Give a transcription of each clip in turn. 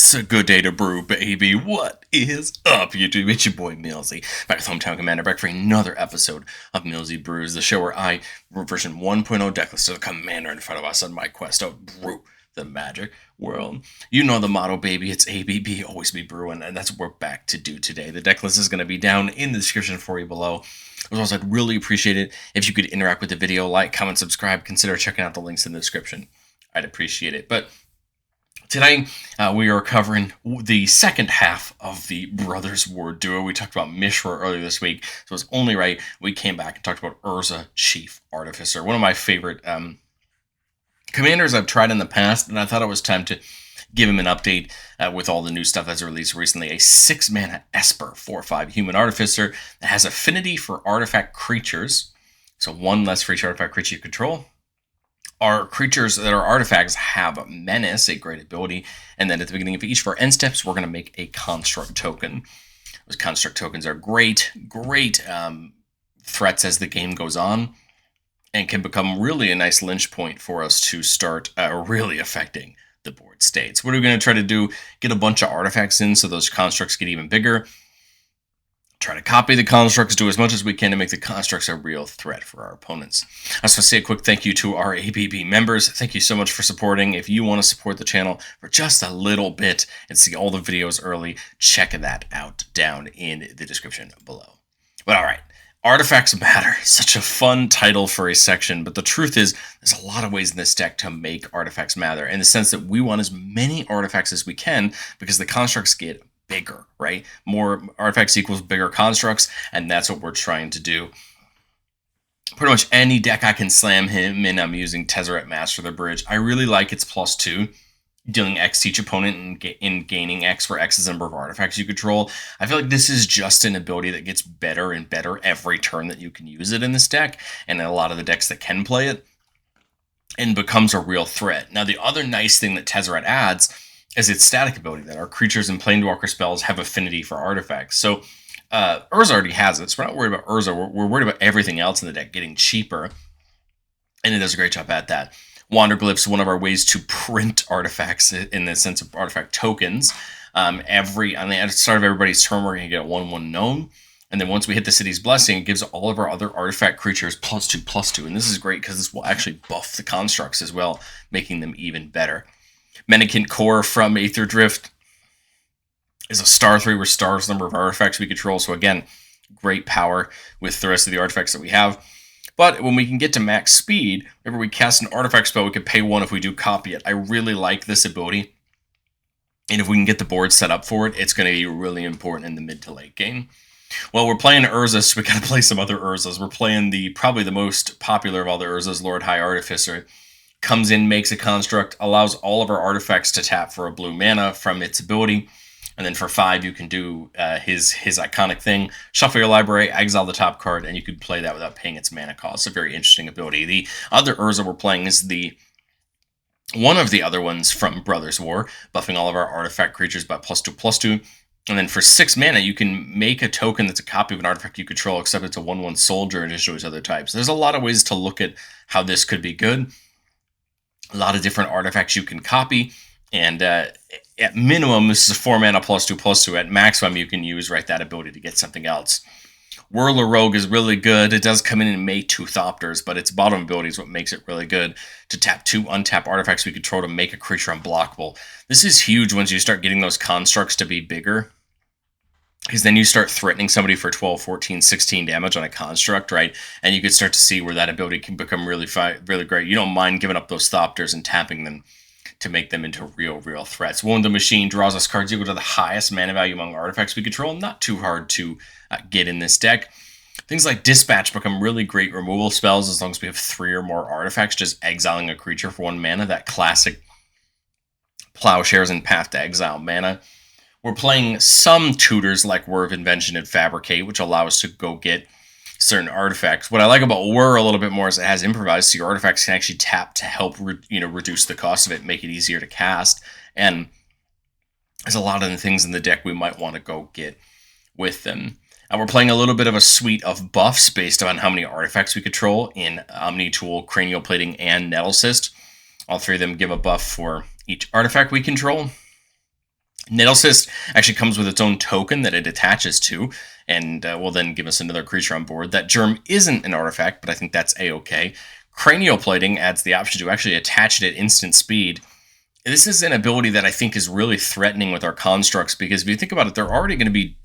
It's a good day to brew, baby. What is up, YouTube? It's your boy Millsy, back with Hometown Commander, back for another episode of Millsy Brews, the show where I brew version 1.0 decklist to the commander in front of us on my quest to brew the magic world. You know the motto, baby. It's ABB, always be brewing, and that's what we're back to do today. The decklist is going to be down in the description for you below. As well as I'd really appreciate it if you could interact with the video, like, comment, subscribe, consider checking out the links in the description. I'd appreciate it. But today, we are covering the second half of the Brothers War duo. We talked about Mishra earlier this week, so it's only right we came back and talked about Urza, Chief Artificer. One of my favorite commanders I've tried in the past, and I thought it was time to give him an update with all the new stuff that's released recently. A 6-mana Esper 4/5 human artificer that has affinity for artifact creatures, so one less for each artifact creature you control. Our creatures that are artifacts have Menace, a great ability, and then at the beginning of each of our end steps, we're going to make a construct token. Those construct tokens are great threats as the game goes on, and can become really a nice lynch point for us to start really affecting the board states. What are we going to try to do? Get a bunch of artifacts in so those constructs get even bigger. Try to copy the constructs, do as much as we can to make the constructs a real threat for our opponents. I just want to say a quick thank you to our ABB members. Thank you so much for supporting. If you want to support the channel for just a little bit and see all the videos early, check that out down in the description below. But all right, Artifacts Matter. Such a fun title for a section, but the truth is there's a lot of ways in this deck to make artifacts matter, in the sense that we want as many artifacts as we can because the constructs get bigger, right? More artifacts equals bigger constructs, and that's what we're trying to do. Pretty much any deck I can slam him in, I'm using Tezzeret Master the Bridge. I really like its +2, dealing X to each opponent and gaining X for X's number of artifacts you control. I feel like this is just an ability that gets better and better every turn that you can use it in this deck, and in a lot of the decks that can play it, and becomes a real threat. Now, the other nice thing that Tezzeret adds is its static ability, that our creatures and Planeswalker spells have affinity for artifacts. So Urza already has it, so we're not worried about Urza. We're worried about everything else in the deck getting cheaper, and it does a great job at that. Wanderglyphs, one of our ways to print artifacts in the sense of artifact tokens. On the start of everybody's turn, we're going to get a 1/1 gnome. And then once we hit the City's Blessing, it gives all of our other artifact creatures +2/+2. And this is great because this will actually buff the constructs as well, making them even better. Mendicant Core from Aether Drift is a *3, restores the number of artifacts we control. So again, great power with the rest of the artifacts that we have. But when we can get to max speed, whenever we cast an artifact spell, we can pay 1 if we do copy it. I really like this ability. And if we can get the board set up for it, it's going to be really important in the mid to late game. Well, we're playing Urza, so we got to play some other Urzas. We're playing probably the most popular of all the Urzas, Lord High Artificer. Comes in, makes a construct, allows all of our artifacts to tap for a blue mana from its ability. And then for 5, you can do his iconic thing, shuffle your library, exile the top card, and you could play that without paying its mana cost. It's a very interesting ability. The other Urza we're playing is one of the other ones from Brothers War, buffing all of our artifact creatures by +2/+2. And then for 6 mana, you can make a token that's a copy of an artifact you control, except it's a 1/1 soldier in addition to its other types. There's a lot of ways to look at how this could be good. A lot of different artifacts you can copy, and at minimum, this is a 4 mana +2/+2. At maximum, you can use that ability to get something else. Whirler Rogue is really good. It does come in and make 2 Thopters, but its bottom ability is what makes it really good. To tap 2 untap artifacts we control to make a creature unblockable. This is huge once you start getting those constructs to be bigger, because then you start threatening somebody for 12, 14, 16 damage on a construct, right? And you can start to see where that ability can become really great. You don't mind giving up those Thopters and tapping them to make them into real threats. Wound the Machine draws us cards equal to the highest mana value among artifacts we control. Not too hard to get in this deck. Things like Dispatch become really great removal spells as long as we have 3 or more artifacts, just exiling a creature for 1 mana, that classic Plowshares and Path to Exile mana. We're playing some tutors like Whir of Invention and Fabricate, which allow us to go get certain artifacts. What I like about Whir a little bit more is it has Improvise, so your artifacts can actually tap to help reduce the cost of it, make it easier to cast. And there's a lot of the things in the deck we might want to go get with them. And we're playing a little bit of a suite of buffs based on how many artifacts we control in Omni Tool, Cranial Plating, and Nettle Cyst. All 3 of them give a buff for each artifact we control. Nailcyst actually comes with its own token that it attaches to, and will then give us another creature on board. That Germ isn't an artifact, but I think that's a-okay. Cranial Plating adds the option to actually attach it at instant speed. This is an ability that I think is really threatening with our constructs, because if you think about it, they're already going to be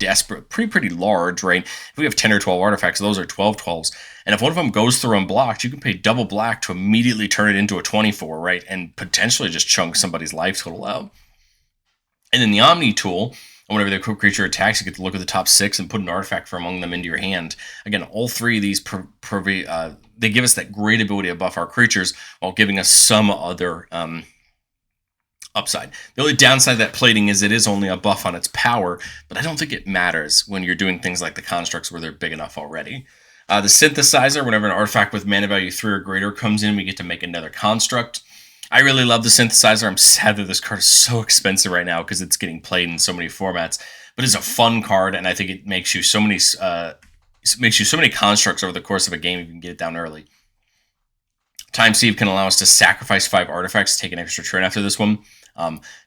pretty large, right? If we have 10 or 12 artifacts, those are 12 12s. And if one of them goes through unblocked, you can pay double black to immediately turn it into a 24, right? And potentially just chunk somebody's life total out. And then the Omni tool, whenever the creature attacks, you get to look at the top 6 and put an artifact from among them into your hand. Again, all 3 of these they give us that great ability to buff our creatures while giving us some other upside. The only downside of that plating is it is only a buff on its power, but I don't think it matters when you're doing things like the constructs where they're big enough already. The Synthesizer, whenever an artifact with mana value 3 or greater comes in, we get to make another construct. I really love the Synthesizer. I'm sad that this card is so expensive right now because it's getting played in so many formats, but it's a fun card, and I think it makes you so many constructs over the course of a game if you can get it down early. Time Sieve can allow us to sacrifice 5 artifacts to take an extra turn after this one.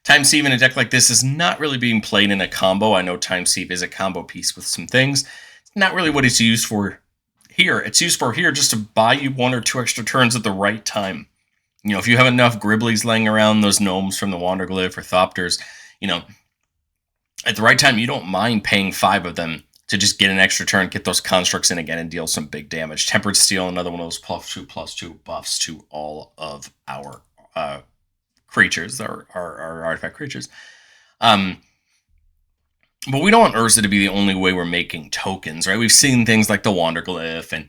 Time Sieve in a deck like this is not really being played in a combo. I know Time Sieve is a combo piece with some things. It's not really what it's used for here. It's used for here just to buy you 1 or 2 extra turns at the right time. You know, if you have enough Gribblies laying around, those gnomes from the Wanderglyph or Thopters, you know, at the right time, you don't mind paying 5 of them to just get an extra turn, get those constructs in again, and deal some big damage. Tempered Steel, another one of those +2/+2 buffs to all of our creatures, our artifact creatures. But we don't want Urza to be the only way we're making tokens, right? We've seen things like the Wanderglyph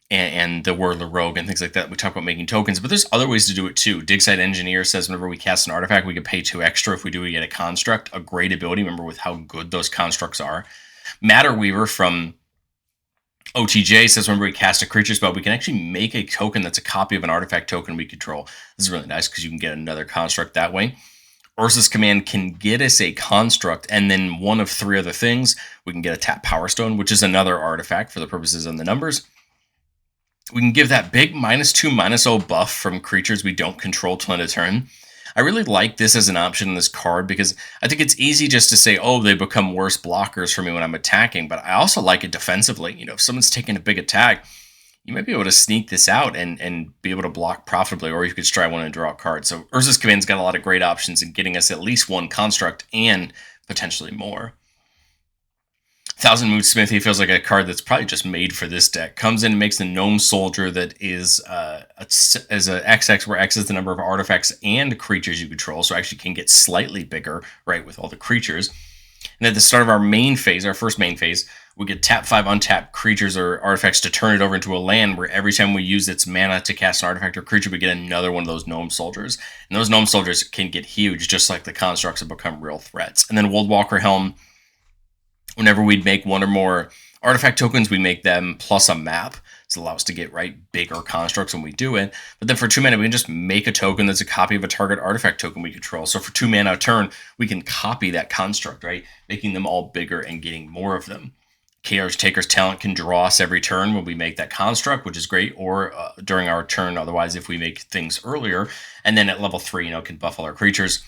and the Whirler Rogue and things like that. We talk about making tokens, but there's other ways to do it too. Digside Engineer says whenever we cast an artifact, we can pay 2 extra. If we do, we get a construct. A great ability, remember, with how good those constructs are. Matter Weaver from OTJ says whenever we cast a creature spell, we can actually make a token that's a copy of an artifact token we control. This is really nice because you can get another construct that way. Urza's Command can get us a construct, and then one of 3 other things. We can get a Tap Power Stone, which is another artifact for the purposes of the numbers. We can give that big -2/-0 buff from creatures we don't control till end of turn. I really like this as an option in this card because I think it's easy just to say, oh, they become worse blockers for me when I'm attacking, but I also like it defensively. You know, if someone's taking a big attack, you might be able to sneak this out and be able to block profitably, or you could just try one and draw a card. So Urza's Command's got a lot of great options in getting us at least 1 construct and potentially more. Thousand Moon Smithy feels like a card that's probably just made for this deck. Comes in and makes the Gnome Soldier that is as a XX, where X is the number of artifacts and creatures you control, so actually can get slightly bigger, right, with all the creatures. And at the start of our main phase, our first main phase, we get tap 5 untapped creatures or artifacts to turn it over into a land, where every time we use its mana to cast an artifact or creature, we get another one of those Gnome Soldiers. And those Gnome Soldiers can get huge, just like the constructs have become real threats. And then Woldwalker Helm, whenever we'd make 1 or more artifact tokens, we make them plus a map. This allows us to get bigger constructs when we do it. But then for 2 mana, we can just make a token that's a copy of a target artifact token we control. So for 2 mana a turn, we can copy that construct, right? Making them all bigger and getting more of them. Caretaker's Talent can draw us every turn when we make that construct, which is great, or during our turn otherwise if we make things earlier. And then at level 3, can buff all our creatures.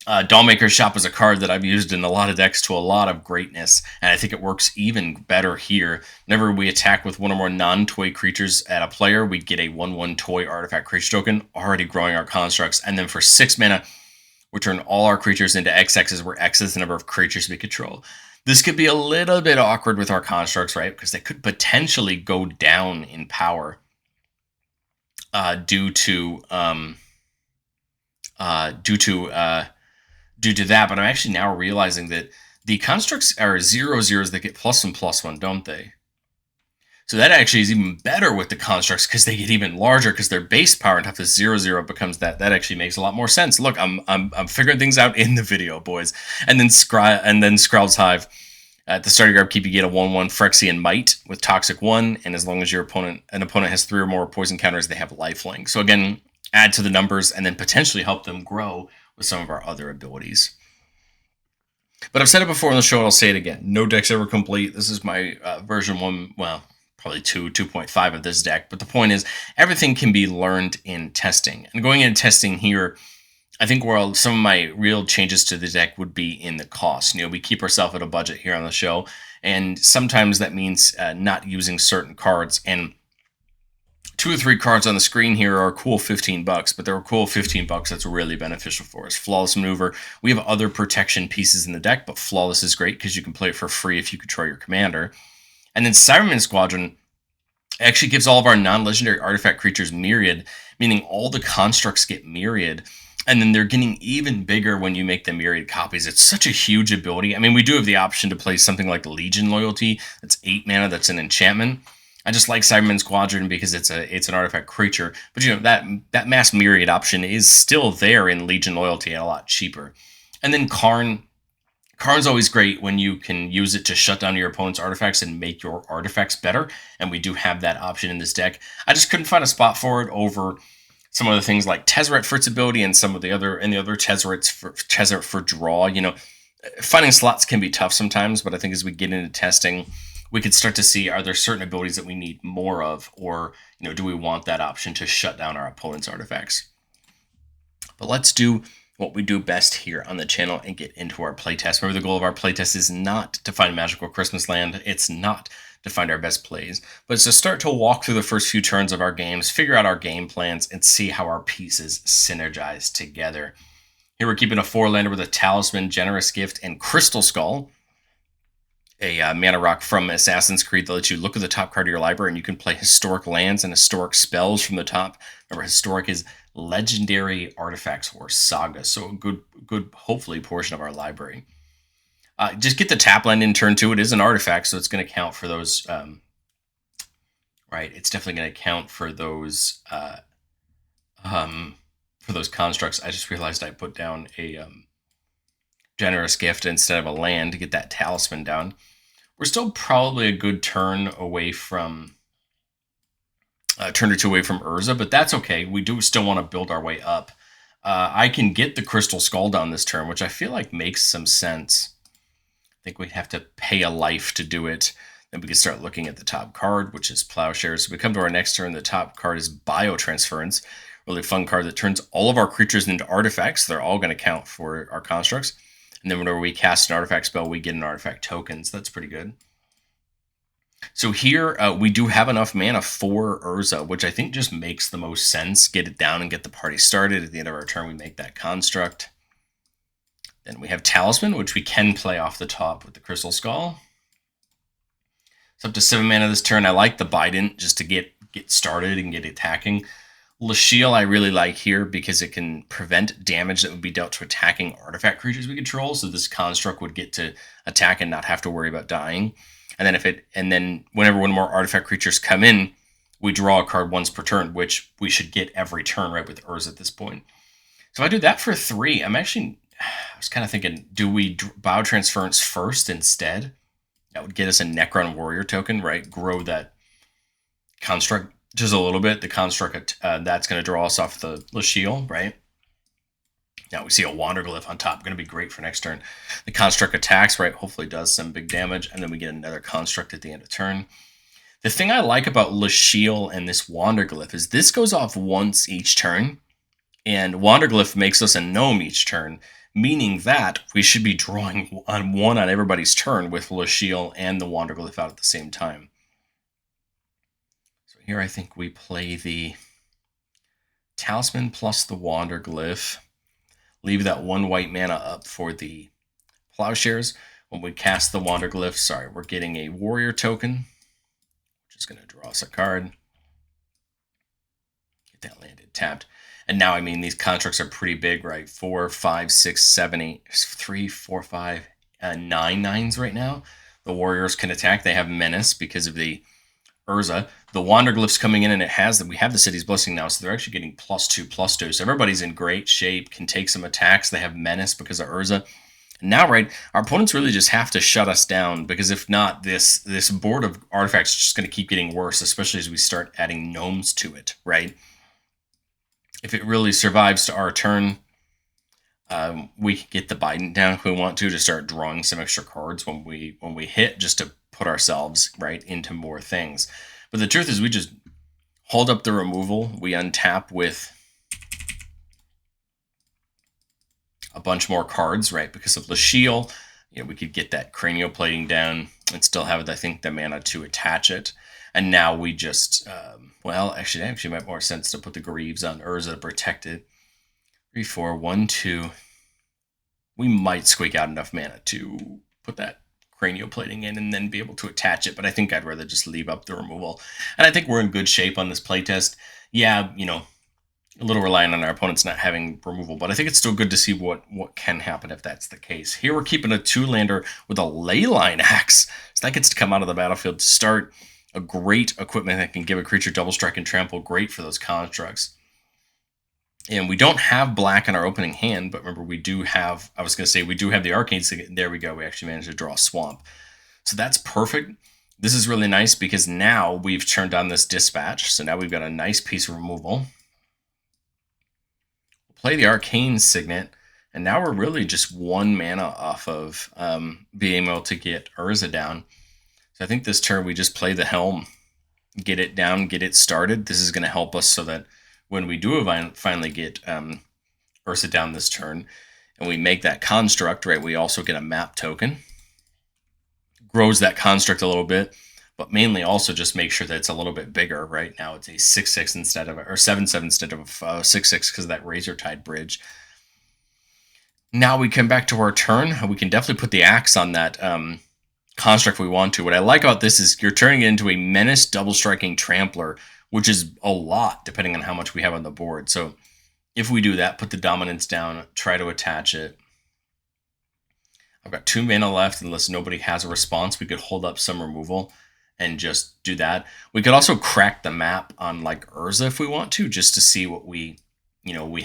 Dollmaker's Shop is a card that I've used in a lot of decks to a lot of greatness, and I think it works even better here. Whenever we attack with 1 or more non-toy creatures at a player, we get a 1/1 toy artifact creature token, already growing our constructs. And then for 6 mana, we turn all our creatures into XXs, where X is the number of creatures we control. This could be a little bit awkward with our constructs, right? Because they could potentially go down in power due to that, but I'm actually now realizing that the constructs are 0/0s that get +1/+1, don't they? So that actually is even better with the constructs because they get even larger because their base power on top of 0/0 becomes that. That actually makes a lot more sense. Look, I'm figuring things out in the video, boys. And then Scrawl's Hive. At the start of your upkeep, you get a 1/1 Phyrexian Might with Toxic 1, and as long as an opponent has 3 or more poison counters, they have lifelink. So again, add to the numbers and then potentially help them grow with some of our other abilities. But I've said it before on the show, and I'll say it again. No deck's ever complete. This is my version 1, well, probably 2.5 of this deck. But the point is, everything can be learned in testing. And going into testing here, I think where some of my real changes to the deck would be in the cost. We keep ourselves at a budget here on the show, and sometimes that means not using certain cards. And 2 or 3 cards on the screen here are a cool $15, but they're a cool $15 that's really beneficial for us. Flawless Maneuver. We have other protection pieces in the deck, but Flawless is great because you can play it for free if you control your commander. And then Cyberman Squadron actually gives all of our non-legendary artifact creatures Myriad, meaning all the constructs get Myriad. And then they're getting even bigger when you make the Myriad copies. It's such a huge ability. I mean, we do have the option to play something like Legion Loyalty. That's 8 mana. That's an enchantment. I just like Cyberman Squadron because it's an artifact creature. But that mass Myriad option is still there in Legion Loyalty and a lot cheaper. And then Karn. Karn's always great when you can use it to shut down your opponent's artifacts and make your artifacts better. And we do have that option in this deck. I just couldn't find a spot for it over some of the things like Tezzeret for its ability and some of the other Tezzeret for draw. Finding slots can be tough sometimes, but I think as we get into testing, we could start to see, are there certain abilities that we need more of, or do we want that option to shut down our opponent's artifacts? But let's do what we do best here on the channel and get into our playtest. Remember, the goal of our playtest is not to find magical Christmas land. It's not to find our best plays, but it's to start to walk through the first few turns of our games, figure out our game plans, and see how our pieces synergize together. Here we're keeping a 4-lander with a Talisman, Generous Gift, and Crystal Skull. A mana rock from Assassin's Creed that lets you look at the top card of your library and you can play historic lands and historic spells from the top. Remember, historic is legendary artifacts or sagas, so a good hopefully portion of our library. Just get the tap land in turn 2. It is an artifact, so it's going to count for those. Right, it's definitely going to count for those constructs. I just realized I put down a Generous Gift instead of a land to get that Talisman down. We're still probably a good turn away from turn or 2 away from Urza, but that's okay. We do still want to build our way up. I can get the Crystal Skull down this turn, which I feel like makes some sense. I think we'd have to pay a life to do it. Then we can start looking at the top card, which is Plowshares. So we come to our next turn. The top card is Biotransference. Really fun card that turns all of our creatures into artifacts. They're all going to count for our constructs. And then whenever we cast an artifact spell, we get an artifact token. So that's pretty good. So here we do have enough mana for Urza, which I think just makes the most sense. Get it down and get the party started. At the end of our turn, we make that construct. Then we have Talisman, which we can play off the top with the Crystal Skull. It's up to 7 mana this turn. I like the Bident just to get started and get attacking. Lasheel I really like here because it can prevent damage that would be dealt to attacking artifact creatures we control. So this construct would get to attack and not have to worry about dying. And then whenever one more artifact creatures come in, we draw a card once per turn, which we should get every turn, right, with Urza at this point. So if I do that for 3, I was kind of thinking, do we Biotransference first instead? That would get us a Necron Warrior token, right? Grow that construct just a little bit. The construct that's going to draw us off the Lasheel, right? Now we see a Wanderglyph on top. Going to be great for next turn. The construct attacks, right? Hopefully does some big damage. And then we get another construct at the end of turn. The thing I like about Lasheel and this Wanderglyph is this goes off once each turn. And Wanderglyph makes us a gnome each turn, meaning that we should be drawing one on everybody's turn with Lasheel and the Wanderglyph out at the same time. So here I think we play the Talisman plus the Wanderglyph. Leave that 1 white mana up for the Plowshares. When we cast the Wanderglyph, we're getting a Warrior token, which is going to draw us a card. Get that landed tapped. And now, these constructs are pretty big, right? 4, 5, 6, 7, 8, 3, 4, 5, 9 9s right now. The Warriors can attack. They have Menace because of the Urza. The Wanderglyph's coming in, and we have the City's Blessing now, so they're actually getting +2/+2. So everybody's in great shape, can take some attacks. They have Menace because of Urza. And now, right, our opponents really just have to shut us down, because if not, this board of artifacts is just going to keep getting worse, especially as we start adding gnomes to it, right? If it really survives to our turn, we can get the Bident down if we want to start drawing some extra cards when we hit, just to put ourselves right into more things. But the truth is, we just hold up the removal. We untap with a bunch more cards, right? Because of Lasheel, we could get that Cranioplating down and still have, I think, the mana to attach it. And now we just, actually might make more sense to put the Greaves on Urza to protect it. 3, 4, 1, 2. We might squeak out enough mana to put that Cranioplating in and then be able to attach it, but I think I'd rather just leave up the removal. And I think we're in good shape on this playtest. Yeah, a little reliant on our opponents not having removal, but I think it's still good to see what can happen if that's the case. Here we're keeping a 2-lander with a Leyline Axe, so that gets to come out of the battlefield to start. A great equipment that can give a creature double strike and trample, great for those constructs. And we don't have black in our opening hand, but remember we do have, we do have the Arcane Signet. There we go, we actually managed to draw a Swamp. So that's perfect. This is really nice because now we've turned on this Dispatch, so now we've got a nice piece of removal. Play the Arcane Signet, and now we're really just 1 mana off of being able to get Urza down. So I think this turn we just play the Helm, get it down, get it started. This is going to help us so that when we do finally get Urza down this turn, and we make that construct, right, we also get a map token. Grows that construct a little bit, but mainly also just make sure that it's a little bit bigger. Right now it's a 6/6 instead of, or 7/7 instead of 6/6 because of that Razortide Bridge. Now we come back to our turn. We can definitely put the axe on that construct we want to. What I like about this is you're turning it into a Menace double striking Trampler, which is a lot depending on how much we have on the board. So if we do that, put the Dominance down, try to attach it. I've got 2 mana left unless nobody has a response. We could hold up some removal and just do that. We could also crack the map on like Urza if we want to, just to see what we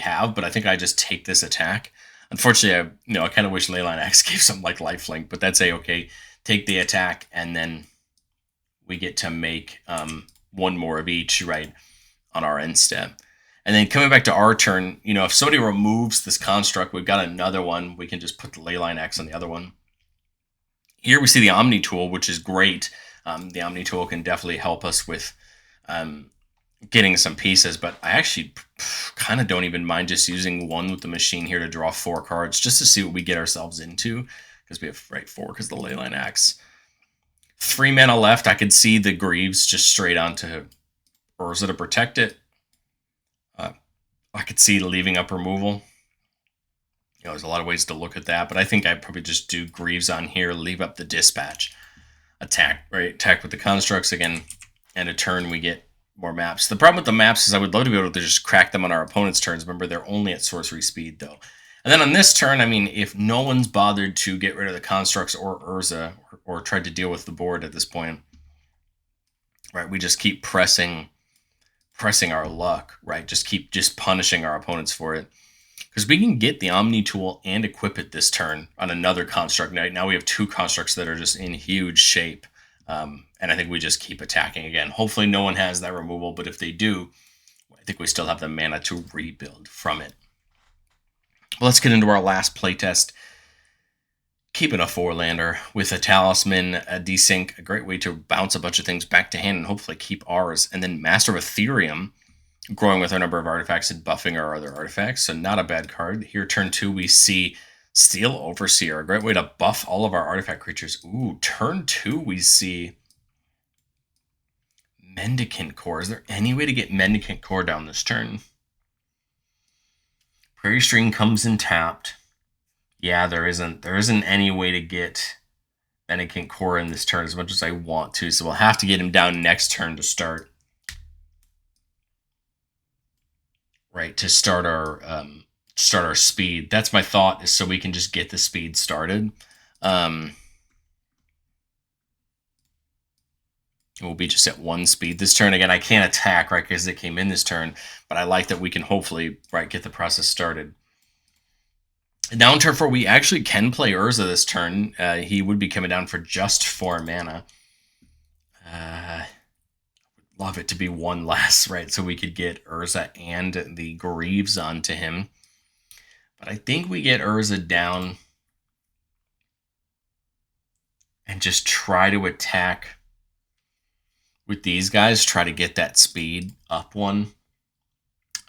have. But I think I just take this attack. Unfortunately, I kind of wish Leyline Axe gave some like lifelink, but that's okay. Take the attack, and then we get to make 1 more of each, right, on our end step. And then coming back to our turn, if somebody removes this construct, we've got another one. We can just put the Leyline Axe on the other one. Here we see the Omni Tool, which is great. The Omni Tool can definitely help us with getting some pieces, but I actually kind of don't even mind just using 1 with the machine here to draw 4 cards, just to see what we get ourselves into, because we have 4 because the Leyline Axe. 3 mana left. I could see the Greaves just straight onto Urza to protect it. I could see leaving up removal. There's a lot of ways to look at that, but I think I'd probably just do Greaves on here, leave up the Dispatch, attack with the constructs again, and a turn we get more maps. The problem with the maps is I would love to be able to just crack them on our opponent's turns. Remember, they're only at sorcery speed, though. And then on this turn, if no one's bothered to get rid of the constructs or Urza, or tried to deal with the board at this point, right, we just keep pressing our luck, right? Just punishing our opponents for it. Because we can get the Omni Tool and equip it this turn on another construct. Now we have 2 constructs that are just in huge shape. And I think we just keep attacking again. Hopefully no one has that removal, but if they do, I think we still have the mana to rebuild from it. Well, let's get into our last playtest. Keeping a 4-lander with a Talisman, a Desync, a great way to bounce a bunch of things back to hand and hopefully keep ours. And then Master of Ethereum, growing with our number of artifacts and buffing our other artifacts. So not a bad card. Here, turn 2, we see Steel Overseer, a great way to buff all of our artifact creatures. Ooh, turn 2, we see Mendicant Core. Is there any way to get Mendicant Core down this turn? Prairie String comes in tapped. Yeah, there isn't any way to get Mendicant Core in this turn as much as I want to, so we'll have to get him down next turn to start. Right, to start our speed. That's my thought, is so we can just get the speed started. We'll be just at 1 speed this turn. Again, I can't attack, right, because it came in this turn, but I like that we can hopefully, right, get the process started. Now in turn 4, we actually can play Urza this turn. He would be coming down for just 4 mana. Love it to be 1 less, right? So we could get Urza and the Greaves onto him. But I think we get Urza down and just try to attack with these guys, try to get that speed up 1.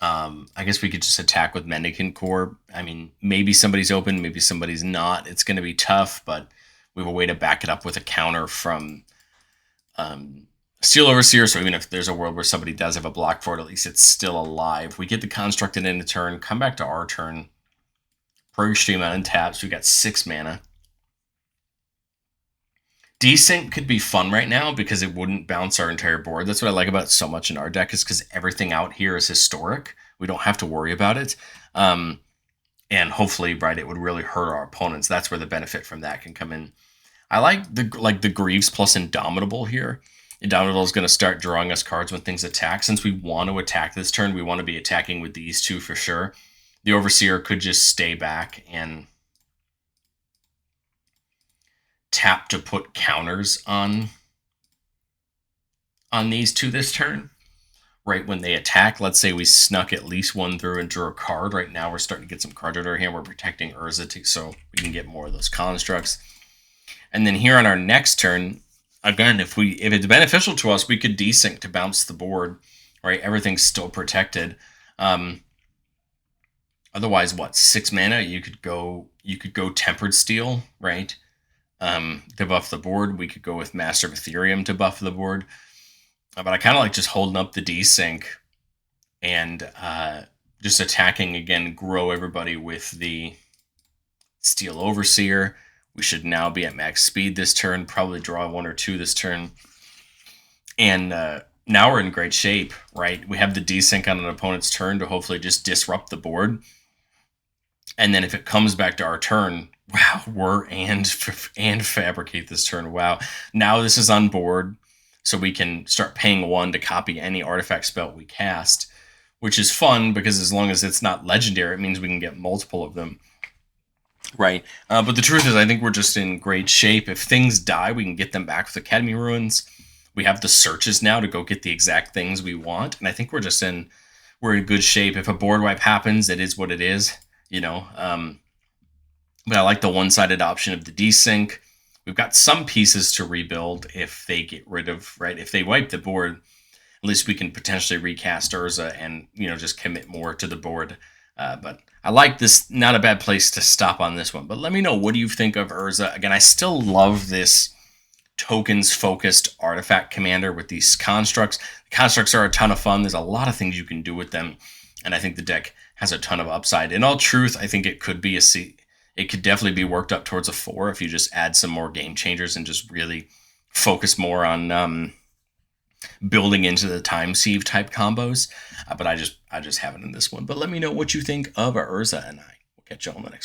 I guess we could just attack with Mendicant Core. I mean, maybe somebody's open, maybe somebody's not. It's going to be tough, but we have a way to back it up with a counter from Steel Overseer. So even if there's a world where somebody does have a block for it, at least it's still alive. We get the constructed in a turn, come back to our turn. Purge Stream on untap, so we got 6 mana. Desync could be fun right now because it wouldn't bounce our entire board. That's what I like about it so much in our deck, is because everything out here is historic. We don't have to worry about it. And hopefully, right, it would really hurt our opponents. That's where the benefit from that can come in. I like the Greaves plus Indomitable here. Indomitable is going to start drawing us cards when things attack. Since we want to attack this turn, we want to be attacking with these two for sure. The Overseer could just stay back and tap to put counters on these two this turn. Right when they attack, let's say we snuck at least one through and drew a card. Right now we're starting to get some cards out of our hand. We're protecting Urza so we can get more of those constructs. And then here on our next turn, again, if it's beneficial to us, we could desync to bounce the board. Right, everything's still protected. Otherwise, what, 6 mana? You could go Tempered Steel, right? To buff the board. We could go with Master of Ethereum to buff the board. But I kind of like just holding up the desync and just attacking again, grow everybody with the Steel Overseer. We should now be at max speed this turn, probably draw 1 or 2 this turn. And now we're in great shape, right? We have the desync on an opponent's turn to hopefully just disrupt the board. And then if it comes back to our turn, wow, and fabricate this turn. Wow. Now this is on board, so we can start paying 1 to copy any artifact spell we cast, which is fun because as long as it's not legendary, it means we can get multiple of them. Right. But the truth is, I think we're just in great shape. If things die, we can get them back with Academy Ruins. We have the searches now to go get the exact things we want. And I think we're in good shape. If a board wipe happens, it is what it is, you know. But I like the one-sided option of the desync. We've got some pieces to rebuild if they get rid of, right? If they wipe the board, at least we can potentially recast Urza and, just commit more to the board. But I like this. Not a bad place to stop on this one. But let me know, what do you think of Urza? Again, I still love this tokens-focused artifact commander with these constructs. The constructs are a ton of fun. There's a lot of things you can do with them. And I think the deck has a ton of upside. In all truth, I think it could be it could definitely be worked up towards a 4 if you just add some more game changers and just really focus more on building into the time sieve type combos. But I just haven't in this one. But let me know what you think of Urza, and I will catch you on the next one.